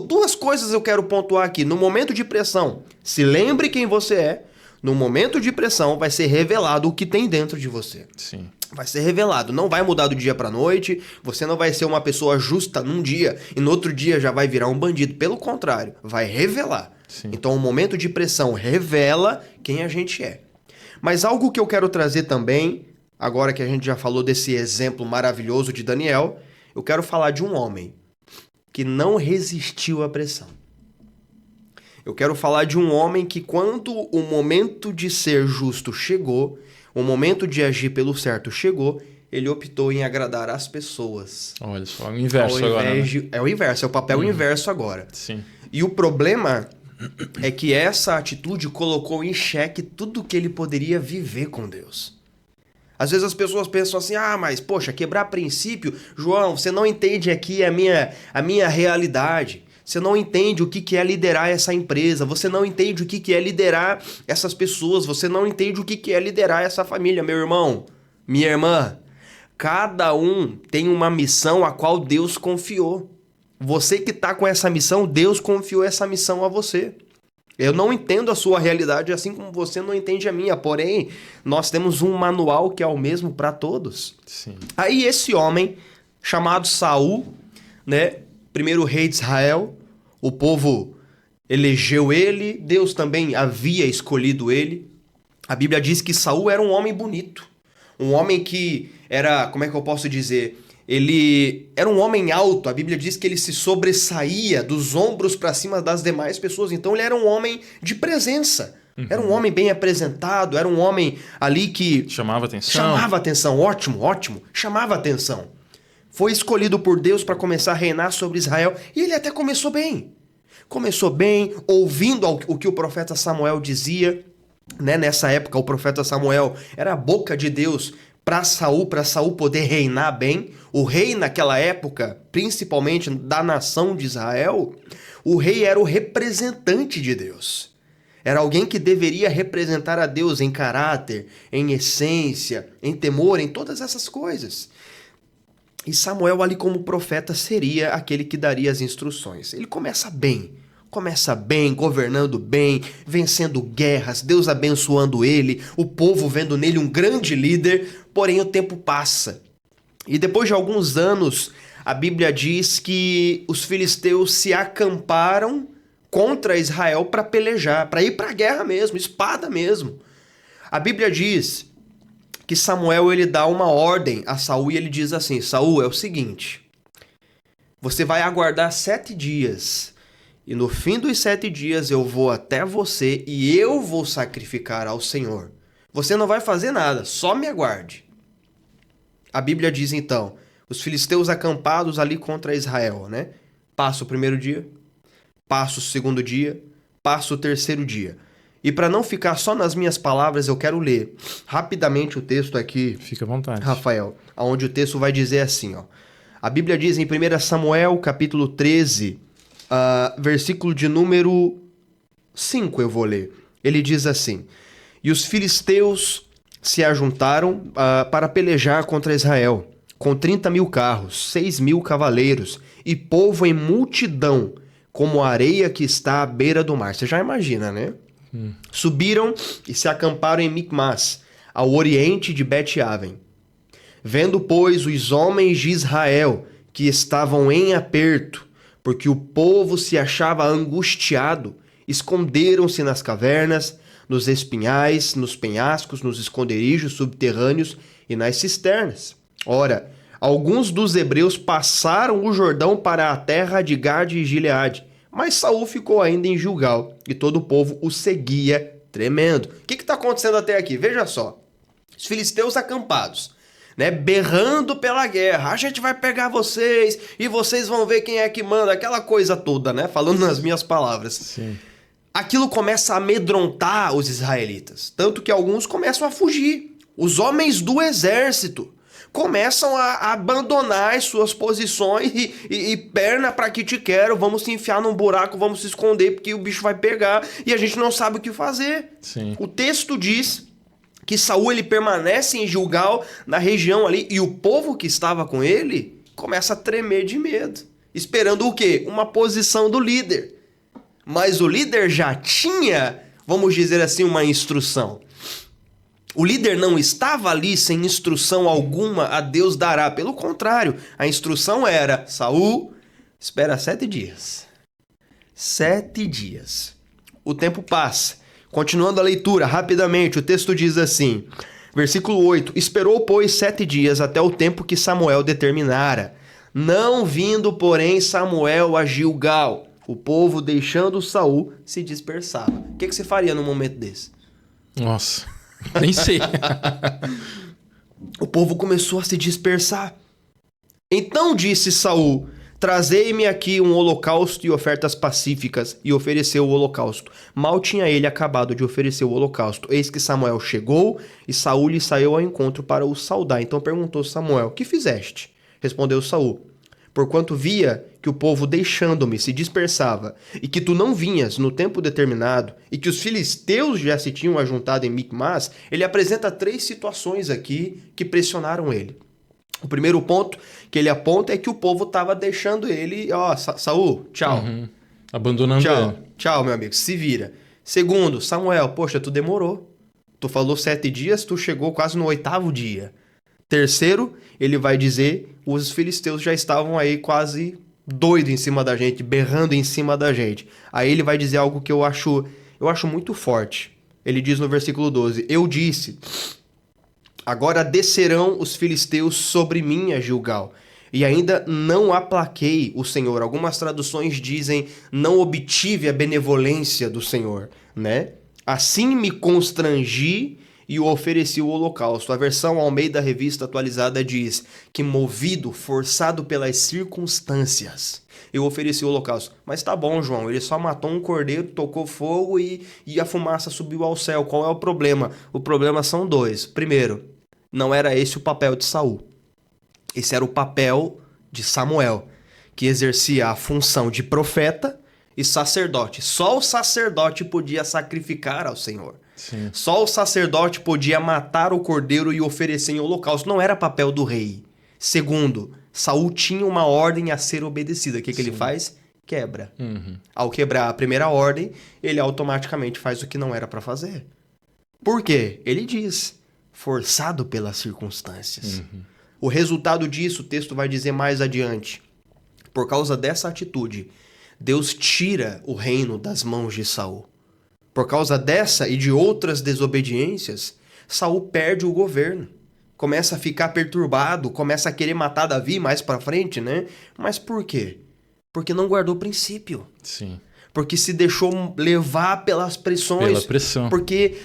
B: Duas coisas eu quero pontuar aqui. No momento de pressão, se lembre quem você é. No momento de pressão, vai ser revelado o que tem dentro de você.
A: Sim.
B: Vai ser revelado. Não vai mudar do dia para noite. Você não vai ser uma pessoa justa num dia e no outro dia já vai virar um bandido. Pelo contrário, vai revelar.
A: Sim.
B: Então, o momento de pressão revela quem a gente é. Mas algo que eu quero trazer também, agora que a gente já falou desse exemplo maravilhoso de Daniel, eu quero falar de um homem que não resistiu à pressão. Eu quero falar de um homem que, quando o momento de ser justo chegou, o momento de agir pelo certo chegou, ele optou em agradar as pessoas.
A: Olha só, é o inverso agora. Né?
B: É o inverso, é o papel inverso agora.
A: Sim.
B: E o problema é que essa atitude colocou em xeque tudo que ele poderia viver com Deus. Às vezes as pessoas pensam assim, mas poxa, quebrar princípio, João, você não entende aqui a minha realidade. Você não entende o que é liderar essa empresa, você não entende o que é liderar essas pessoas, você não entende o que é liderar essa família, meu irmão, minha irmã. Cada um tem uma missão a qual Deus confiou. Você que está com essa missão, Deus confiou essa missão a você. Eu não entendo a sua realidade, assim como você não entende a minha. Porém, nós temos um manual que é o mesmo para todos.
A: Sim.
B: Aí esse homem, chamado Saul, né, primeiro rei de Israel, o povo elegeu ele, Deus também havia escolhido ele. A Bíblia diz que Saul era um homem bonito. Um homem que era, como é que eu posso dizer... Ele era um homem alto, a Bíblia diz que ele se sobressaía dos ombros para cima das demais pessoas. Então ele era um homem de presença. Era um homem bem apresentado, era um homem ali que...
A: Chamava atenção.
B: Chamava atenção, ótimo. Chamava atenção. Foi escolhido por Deus para começar a reinar sobre Israel. E ele até começou bem. Começou bem, ouvindo o que o profeta Samuel dizia. Né? Nessa época, o profeta Samuel era a boca de Deus para Saul poder reinar bem. O rei naquela época, principalmente da nação de Israel, o rei era o representante de Deus. Era alguém que deveria representar a Deus em caráter, em essência, em temor, em todas essas coisas. E Samuel ali como profeta seria aquele que daria as instruções. Ele começa bem, Começa bem, governando bem, vencendo guerras, Deus abençoando ele, o povo vendo nele um grande líder, porém o tempo passa. E depois de alguns anos, a Bíblia diz que os filisteus se acamparam contra Israel para pelejar, para ir para a guerra mesmo, espada mesmo. A Bíblia diz que Samuel ele dá uma ordem a Saul e ele diz assim: Saul, é o seguinte, você vai aguardar 7 dias e no fim dos 7 dias eu vou até você e eu vou sacrificar ao Senhor. Você não vai fazer nada, só me aguarde. A Bíblia diz então, os filisteus acampados ali contra Israel, né? Passa o primeiro dia, passa o segundo dia, passa o terceiro dia. E para não ficar só nas minhas palavras, eu quero ler rapidamente o texto aqui.
A: Fica à vontade.
B: Rafael, onde o texto vai dizer assim, ó. A Bíblia diz em 1 Samuel, capítulo 13, versículo de número 5, eu vou ler. Ele diz assim: E os filisteus se ajuntaram para pelejar contra Israel, com 30.000 carros, 6.000 cavaleiros, e povo em multidão, como a areia que está à beira do mar. Você já imagina, né? Subiram e se acamparam em Micmas, ao oriente de Bet-Aven. Vendo, pois, os homens de Israel que estavam em aperto, porque o povo se achava angustiado, esconderam-se nas cavernas, nos espinhais, nos penhascos, nos esconderijos subterrâneos e nas cisternas. Ora, alguns dos hebreus passaram o Jordão para a terra de Gade e Gileade, mas Saul ficou ainda em Gilgal, e todo o povo o seguia tremendo. O que está acontecendo até aqui? Veja só. Os filisteus acampados, né, berrando pela guerra. A gente vai pegar vocês, e vocês vão ver quem é que manda. Aquela coisa toda, né? Falando nas minhas palavras.
A: Sim.
B: Aquilo começa a amedrontar os israelitas. Tanto que alguns começam a fugir. Os homens do exército começam a abandonar as suas posições e perna pra que te quero, vamos se enfiar num buraco, vamos se esconder porque o bicho vai pegar e a gente não sabe o que fazer.
A: Sim.
B: O texto diz que Saul ele permanece em Gilgal, na região ali, e o povo que estava com ele começa a tremer de medo, esperando o quê? Uma posição do líder. Mas o líder já tinha, vamos dizer assim, uma instrução. O líder não estava ali sem instrução alguma, a Deus dará. Pelo contrário, a instrução era: Saul, espera 7 dias. 7 dias. O tempo passa. Continuando a leitura, rapidamente, o texto diz assim, versículo 8: Esperou, pois, 7 dias até o tempo que Samuel determinara. Não vindo, porém, Samuel a Gilgal, o povo, deixando Saul, se dispersava. O que você faria num momento desse?
A: Nossa... Nem sei.
B: O povo começou a se dispersar. Então disse Saul: Trazei-me aqui um holocausto e ofertas pacíficas. E ofereceu o holocausto. Mal tinha ele acabado de oferecer o holocausto. Eis que Samuel chegou e Saul lhe saiu ao encontro para o saudar. Então perguntou Samuel: Que fizeste? Respondeu Saul: Porquanto via que o povo deixando-me se dispersava, e que tu não vinhas no tempo determinado, e que os filisteus já se tinham ajuntado em Micmas, ele apresenta 3 situações aqui que pressionaram ele. O primeiro ponto que ele aponta é que o povo estava deixando ele, Saul, tchau.
A: Abandonando
B: tchau,
A: ele.
B: Tchau, meu amigo, se vira. Segundo, Samuel, poxa, tu demorou. Tu falou 7 dias, tu chegou quase no 8º dia. Terceiro, ele vai dizer, os filisteus já estavam aí quase doidos em cima da gente, berrando em cima da gente. Aí ele vai dizer algo que eu acho muito forte. Ele diz no versículo 12, Eu disse, agora descerão os filisteus sobre mim a Gilgal, e ainda não aplaquei o Senhor. Algumas traduções dizem, não obtive a benevolência do Senhor, né? Assim me constrangi e o ofereci o holocausto. A versão Almeida Revista Atualizada diz que movido, forçado pelas circunstâncias, eu ofereci o holocausto. Mas tá bom, João, ele só matou um cordeiro, tocou fogo e a fumaça subiu ao céu. Qual é o problema? O problema são 2. Primeiro, não era esse o papel de Saul. Esse era o papel de Samuel, que exercia a função de profeta e sacerdote. Só o sacerdote podia sacrificar ao Senhor.
A: Sim.
B: Só o sacerdote podia matar o cordeiro e oferecer em holocausto. Não era papel do rei. Segundo, Saul tinha uma ordem a ser obedecida. O que ele faz? quebra. Ao quebrar a primeira ordem, ele automaticamente faz o que não era para fazer. Por quê? Ele diz, forçado pelas circunstâncias. O resultado disso, o texto vai dizer mais adiante. Por causa dessa atitude, Deus tira o reino das mãos de Saul. Por causa dessa e de outras desobediências, Saul perde o governo. Começa a ficar perturbado, começa a querer matar Davi mais pra frente, né? Mas por quê? Porque não guardou princípio.
A: Sim.
B: Porque se deixou levar pelas pressões.
A: Pela pressão.
B: Porque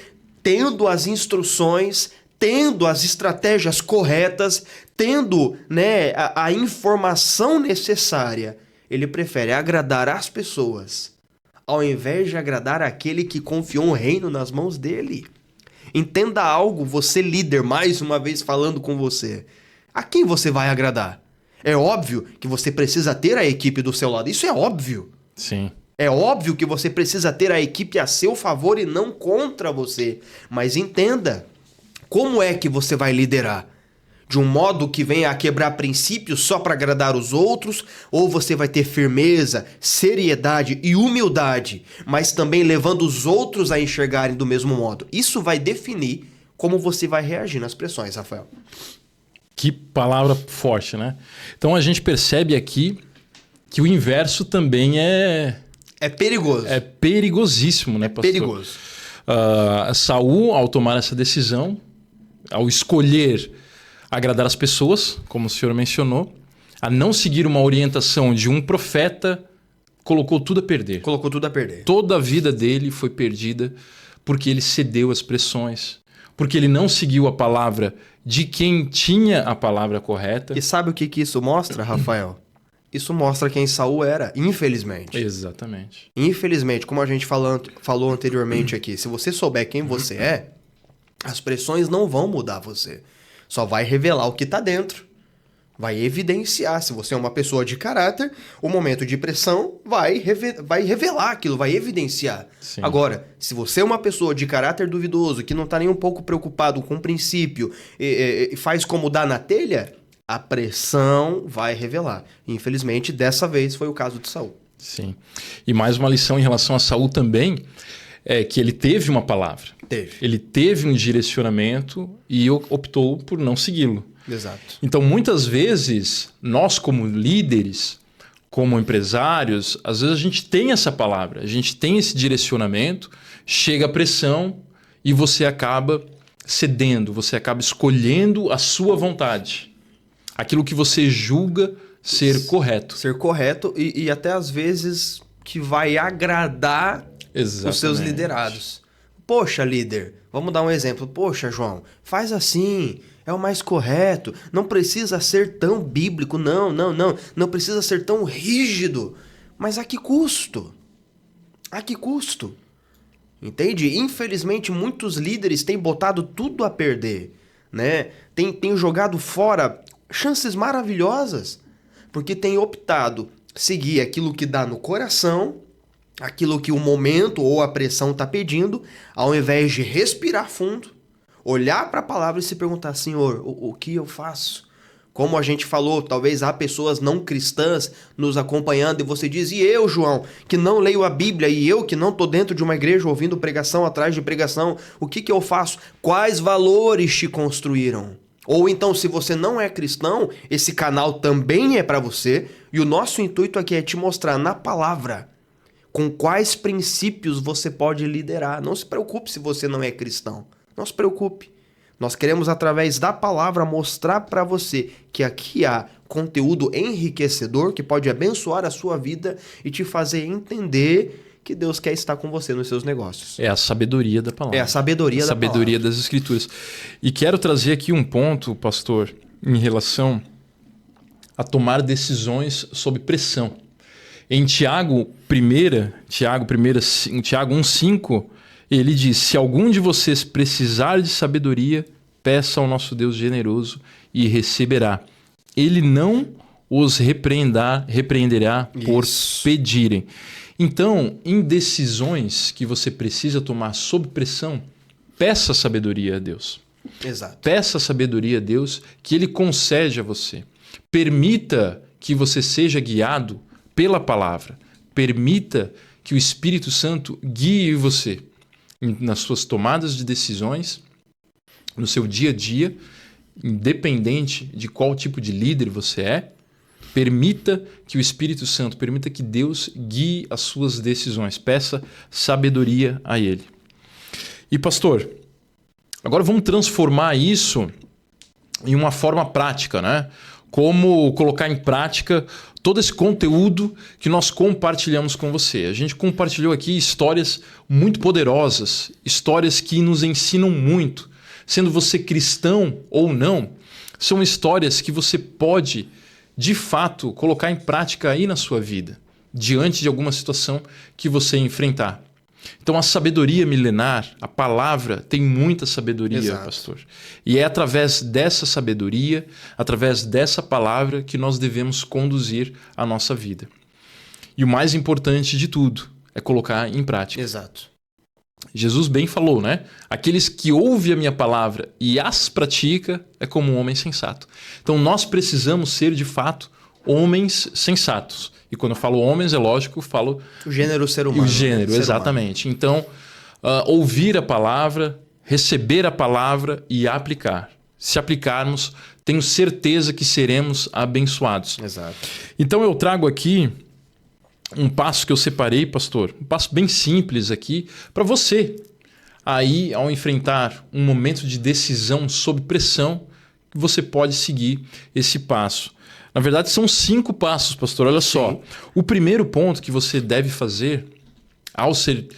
B: tendo as instruções, tendo as estratégias corretas, tendo, né, a informação necessária, ele prefere agradar as pessoas, ao invés de agradar aquele que confiou o reino nas mãos dele. Entenda algo, você líder, mais uma vez falando com você. A quem você vai agradar? É óbvio que você precisa ter a equipe do seu lado. Isso é óbvio.
A: Sim.
B: É óbvio que você precisa ter a equipe a seu favor e não contra você. Mas entenda, como é que você vai liderar? De um modo que venha a quebrar princípios só para agradar os outros? Ou você vai ter firmeza, seriedade e humildade, mas também levando os outros a enxergarem do mesmo modo? Isso vai definir como você vai reagir nas pressões, Rafael.
A: Que palavra forte, né? Então a gente percebe aqui que o inverso também é
B: perigoso.
A: É perigosíssimo, né, pastor?
B: Perigoso.
A: Saul, ao tomar essa decisão, ao escolher agradar as pessoas, como o senhor mencionou, a não seguir uma orientação de um profeta, colocou tudo a perder.
B: Colocou tudo a perder.
A: Toda a vida dele foi perdida porque ele cedeu às pressões, porque ele não seguiu a palavra de quem tinha a palavra correta.
B: E sabe o que isso mostra, Rafael? Isso mostra quem Saul era, infelizmente.
A: Exatamente.
B: Infelizmente, como a gente falou anteriormente aqui, se você souber quem você é, as pressões não vão mudar você. Só vai revelar o que está dentro. Vai evidenciar. Se você é uma pessoa de caráter, o momento de pressão vai revelar aquilo, vai evidenciar.
A: Sim.
B: Agora, se você é uma pessoa de caráter duvidoso, que não está nem um pouco preocupado com o princípio e faz como dá na telha, a pressão vai revelar. Infelizmente, dessa vez foi o caso de Saul.
A: Sim. E mais uma lição em relação a Saul também, é que ele teve uma palavra. Ele teve um direcionamento e optou por não segui-lo.
B: Exato.
A: Então, muitas vezes, nós como líderes, como empresários, às vezes a gente tem essa palavra, a gente tem esse direcionamento, chega a pressão e você acaba cedendo, você acaba escolhendo a sua vontade. Aquilo que você julga ser correto.
B: Ser correto e até às vezes que vai agradar os seus liderados. Poxa, líder, vamos dar um exemplo. Poxa, João, faz assim, é o mais correto. Não precisa ser tão bíblico, não precisa ser tão rígido. Mas a que custo? A que custo? Entende? Infelizmente, muitos líderes têm botado tudo a perder, né? Tem jogado fora chances maravilhosas, porque tem optado seguir aquilo que dá no coração, aquilo que o momento ou a pressão está pedindo, ao invés de respirar fundo, olhar para a palavra e se perguntar, Senhor, o que eu faço? Como a gente falou, talvez há pessoas não cristãs nos acompanhando e você diz, e eu, João, que não leio a Bíblia, e eu que não estou dentro de uma igreja ouvindo pregação atrás de pregação, o que eu faço? Quais valores te construíram? Ou então, se você não é cristão, esse canal também é para você, e o nosso intuito aqui é te mostrar na palavra com quais princípios você pode liderar. Não se preocupe se você não é cristão. Não se preocupe. Nós queremos, através da palavra, mostrar para você que aqui há conteúdo enriquecedor que pode abençoar a sua vida e te fazer entender que Deus quer estar com você nos seus negócios.
A: É a sabedoria da palavra.
B: É a sabedoria da palavra.
A: Das Escrituras. E quero trazer aqui um ponto, pastor, em relação a tomar decisões sob pressão. Em Tiago 1,5, ele diz, se algum de vocês precisar de sabedoria, peça ao nosso Deus generoso e receberá. Ele não os repreenderá por pedirem. Então, em decisões que você precisa tomar sob pressão, peça sabedoria a Deus.
B: Exato.
A: Peça sabedoria a Deus que Ele concede a você. Permita que você seja guiado pela palavra. Permita que o Espírito Santo guie você nas suas tomadas de decisões, no seu dia a dia, independente de qual tipo de líder você é. Permita que o Espírito Santo, permita que Deus guie as suas decisões. Peça sabedoria a Ele. E pastor, agora vamos transformar isso em uma forma prática, né? Como colocar em prática todo esse conteúdo que nós compartilhamos com você. A gente compartilhou aqui histórias muito poderosas, histórias que nos ensinam muito. Sendo você cristão ou não, são histórias que você pode, de fato, colocar em prática aí na sua vida, diante de alguma situação que você enfrentar. Então a sabedoria milenar, a palavra tem muita sabedoria,
B: Exato.
A: pastor. E é através dessa sabedoria, através dessa palavra que nós devemos conduzir a nossa vida. E o mais importante de tudo é colocar em prática.
B: Exato.
A: Jesus bem falou, né? Aqueles que ouvem a minha palavra e as pratica é como um homem sensato. Então nós precisamos ser de fato homens sensatos. E quando eu falo homens, é lógico, eu falo
B: O gênero ser humano.
A: o gênero,
B: Ser
A: exatamente. Então, ouvir a palavra, receber a palavra e aplicar. Se aplicarmos, tenho certeza que seremos abençoados.
B: humano. Exato.
A: Então eu trago aqui um passo que eu separei, pastor, um passo bem simples aqui para você. Aí, ao enfrentar um momento de decisão sob pressão, você pode seguir esse passo. Na verdade, são 5 passos, pastor. Olha só. O primeiro ponto que você deve fazer ao ser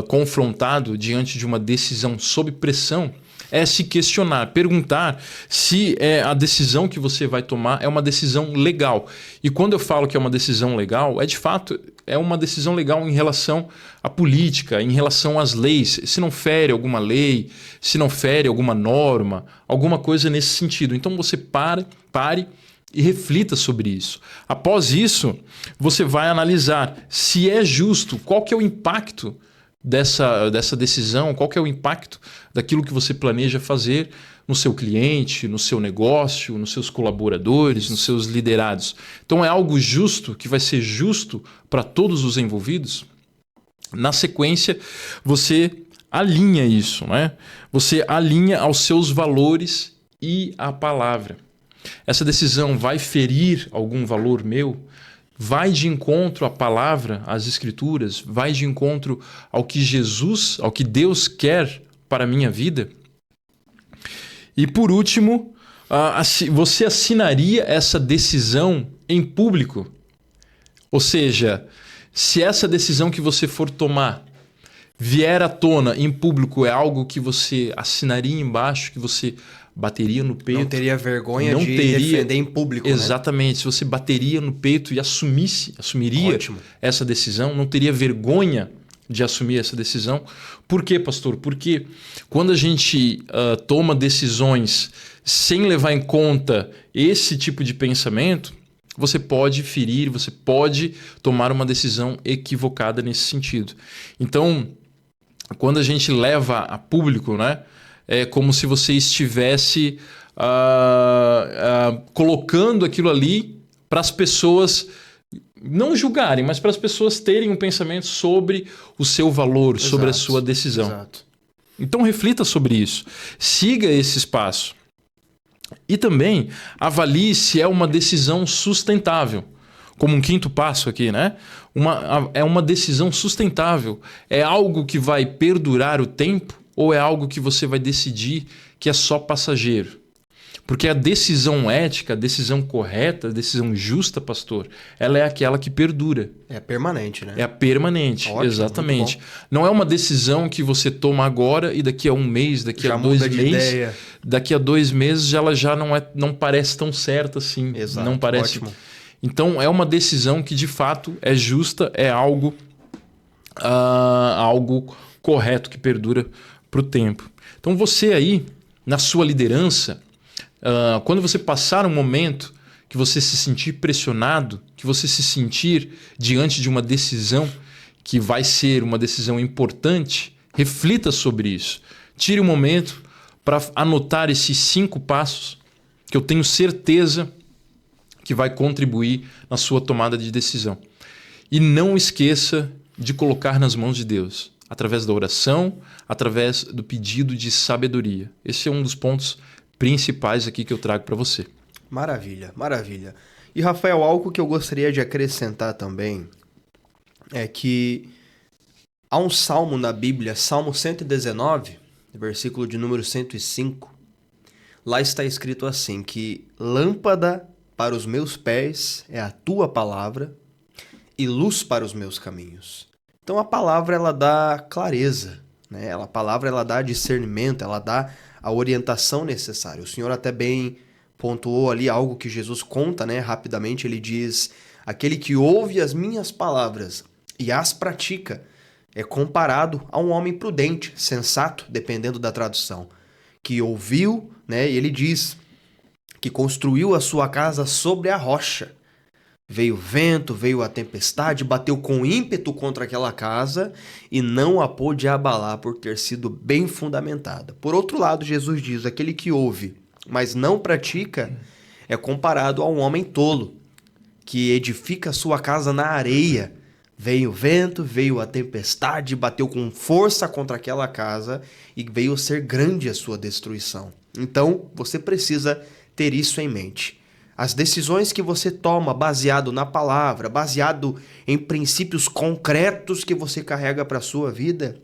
A: confrontado diante de uma decisão sob pressão é se questionar, perguntar se a decisão que você vai tomar é uma decisão legal. E quando eu falo que é uma decisão legal, de fato é uma decisão legal em relação à política, em relação às leis, se não fere alguma lei, se não fere alguma norma, alguma coisa nesse sentido. Então você pare e reflita sobre isso. Após isso, você vai analisar se é justo, qual que é o impacto dessa decisão, qual que é o impacto daquilo que você planeja fazer no seu cliente, no seu negócio, nos seus colaboradores, nos seus liderados. Então é algo justo, que vai ser justo para todos os envolvidos? Na sequência, você alinha isso, né? Você alinha aos seus valores e à palavra. Essa decisão vai ferir algum valor meu? Vai de encontro à palavra, às escrituras? Vai de encontro ao que Jesus, ao que Deus quer para a minha vida? E por último, você assinaria essa decisão em público? Ou seja, se essa decisão que você for tomar vier à tona em público, é algo que você assinaria embaixo, que você bateria no peito?
B: Não teria vergonha
A: não
B: de defender em público,
A: Exatamente. Né? Se você bateria no peito e assumiria
B: Ótimo.
A: essa decisão, não teria vergonha de assumir essa decisão. Por quê, pastor? Porque quando a gente toma decisões sem levar em conta esse tipo de pensamento, você pode ferir, você pode tomar uma decisão equivocada nesse sentido. Então, quando a gente leva a público, né, é como se você estivesse colocando aquilo ali para as pessoas não julgarem, mas para as pessoas terem um pensamento sobre o seu valor,
B: Exato.
A: sobre a sua decisão.
B: Exato.
A: Então reflita sobre isso. Siga esse espaço. E também avalie se é uma decisão sustentável. Como um quinto passo aqui, né? É uma decisão sustentável. É algo que vai perdurar o tempo ou é algo que você vai decidir que é só passageiro? Porque a decisão ética, a decisão correta, a decisão justa, pastor, ela é aquela que perdura.
B: É permanente, né?
A: É a permanente,
B: Ótimo,
A: exatamente. Não é uma decisão que você toma agora e daqui a um mês, daqui
B: Já
A: a 2
B: muda de
A: meses,
B: ideia.
A: daqui a 2 meses ela já não parece tão certa assim.
B: Exato,
A: não parece.
B: ótimo.
A: Então é uma decisão que de fato é justa, é algo correto que perdura para o tempo. Então você aí, na sua liderança, quando você passar um momento que você se sentir pressionado, que você se sentir diante de uma decisão que vai ser uma decisão importante, reflita sobre isso. Tire um momento para anotar esses 5 passos que eu tenho certeza que vai contribuir na sua tomada de decisão. E não esqueça de colocar nas mãos de Deus, através da oração, através do pedido de sabedoria. Esse é um dos pontos principais aqui que eu trago para você.
B: Maravilha, maravilha. E, Rafael, algo que eu gostaria de acrescentar também é que há um salmo na Bíblia, Salmo 119, versículo de número 105. Lá está escrito assim, que lâmpada para os meus pés é a tua palavra e luz para os meus caminhos. Então a palavra ela dá clareza, né? A palavra ela dá discernimento, ela dá a orientação necessária. O Senhor até bem pontuou ali algo que Jesus conta, né? Rapidamente ele diz: aquele que ouve as minhas palavras e as pratica é comparado a um homem prudente, sensato, dependendo da tradução, que ouviu, né? E ele diz que construiu a sua casa sobre a rocha. Veio o vento, veio a tempestade, bateu com ímpeto contra aquela casa e não a pôde abalar por ter sido bem fundamentada. Por outro lado, Jesus diz: aquele que ouve, mas não pratica, é comparado a um homem tolo, que edifica sua casa na areia. Veio o vento, veio a tempestade, bateu com força contra aquela casa e veio ser grande a sua destruição. Então, você precisa ter isso em mente. As decisões que você toma baseado na palavra, baseado em princípios concretos que você carrega para a sua vida,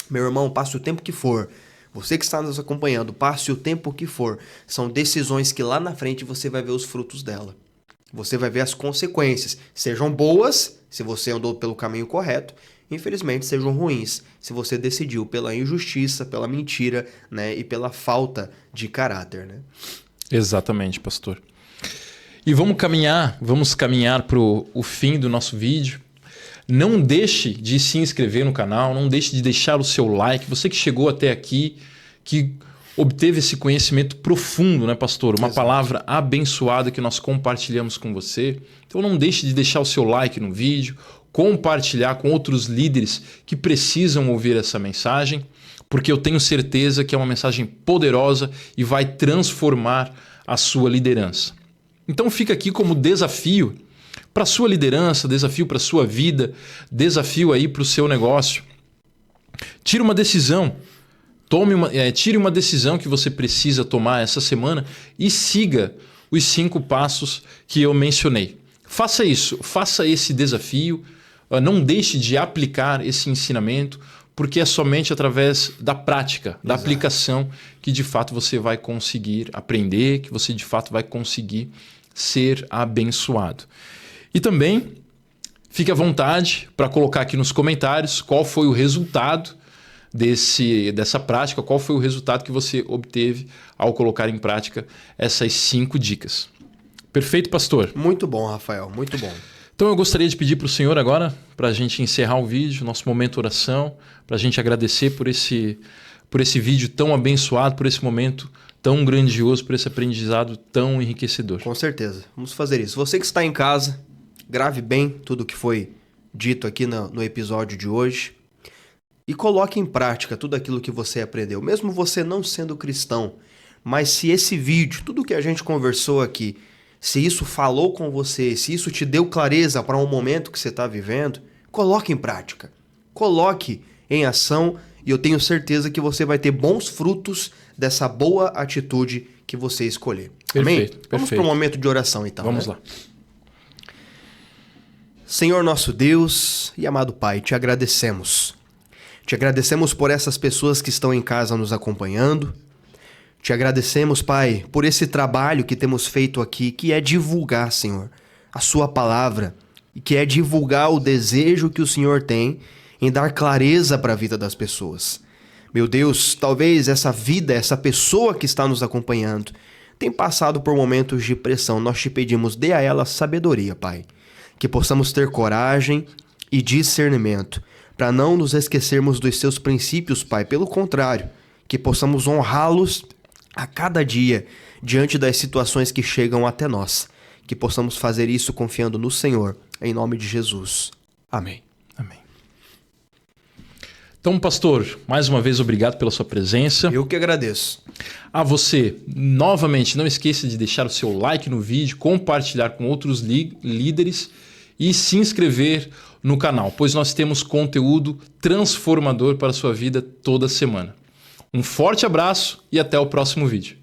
B: meu irmão, passe o tempo que for. Você que está nos acompanhando, passe o tempo que for. São decisões que lá na frente você vai ver os frutos dela. Você vai ver as consequências. Sejam boas, se você andou pelo caminho correto. Infelizmente, sejam ruins, se você decidiu pela injustiça, pela mentira, né, e pela falta de caráter, né?
A: Exatamente, pastor. E vamos caminhar para o fim do nosso vídeo. Não deixe de se inscrever no canal, não deixe de deixar o seu like. Você que chegou até aqui, que obteve esse conhecimento profundo, né, pastor? Uma palavra abençoada que nós compartilhamos com você. Então não deixe de deixar o seu like no vídeo, compartilhar com outros líderes que precisam ouvir essa mensagem, porque eu tenho certeza que é uma mensagem poderosa e vai transformar a sua liderança. Então fica aqui como desafio para a sua liderança, desafio para a sua vida, desafio aí para o seu negócio. Tire uma decisão. Tire uma decisão que você precisa tomar essa semana e siga os 5 passos que eu mencionei. Faça isso, faça esse desafio, não deixe de aplicar esse ensinamento, porque é somente através da prática, da aplicação, que de fato você vai conseguir aprender, que você de fato vai conseguir ser abençoado. E também fique à vontade para colocar aqui nos comentários qual foi o resultado dessa prática, qual foi o resultado que você obteve ao colocar em prática essas 5 dicas. Perfeito, pastor?
B: Muito bom, Rafael, muito bom.
A: Então eu gostaria de pedir para o senhor agora, para a gente encerrar o vídeo, nosso momento oração, para a gente agradecer por esse vídeo tão abençoado, por esse momento tão grandioso, por esse aprendizado tão enriquecedor.
B: Com certeza, vamos fazer isso. Você que está em casa, grave bem tudo o que foi dito aqui no episódio de hoje e coloque em prática tudo aquilo que você aprendeu, mesmo você não sendo cristão. Mas se esse vídeo, tudo que a gente conversou aqui, se isso falou com você, se isso te deu clareza para um momento que você está vivendo, coloque em prática, coloque em ação e eu tenho certeza que você vai ter bons frutos dessa boa atitude que você escolher. Amém?
A: Perfeito.
B: Vamos para o momento de oração então.
A: Vamos lá.
B: Senhor nosso Deus e amado Pai, te agradecemos. Te agradecemos por essas pessoas que estão em casa nos acompanhando. Te agradecemos, Pai, por esse trabalho que temos feito aqui, que é divulgar, Senhor, a sua palavra e que é divulgar o desejo que o Senhor tem em dar clareza para a vida das pessoas. Meu Deus, talvez essa pessoa que está nos acompanhando, tem passado por momentos de pressão. Nós te pedimos, dê a ela sabedoria, Pai, que possamos ter coragem e discernimento para não nos esquecermos dos seus princípios, Pai. Pelo contrário, que possamos honrá-los a cada dia, diante das situações que chegam até nós. Que possamos fazer isso confiando no Senhor, em nome de Jesus. Amém.
A: Amém. Então, pastor, mais uma vez obrigado pela sua presença.
B: Eu que agradeço.
A: A você, novamente, não esqueça de deixar o seu like no vídeo, compartilhar com outros líderes e se inscrever no canal, pois nós temos conteúdo transformador para a sua vida toda semana. Um forte abraço e até o próximo vídeo.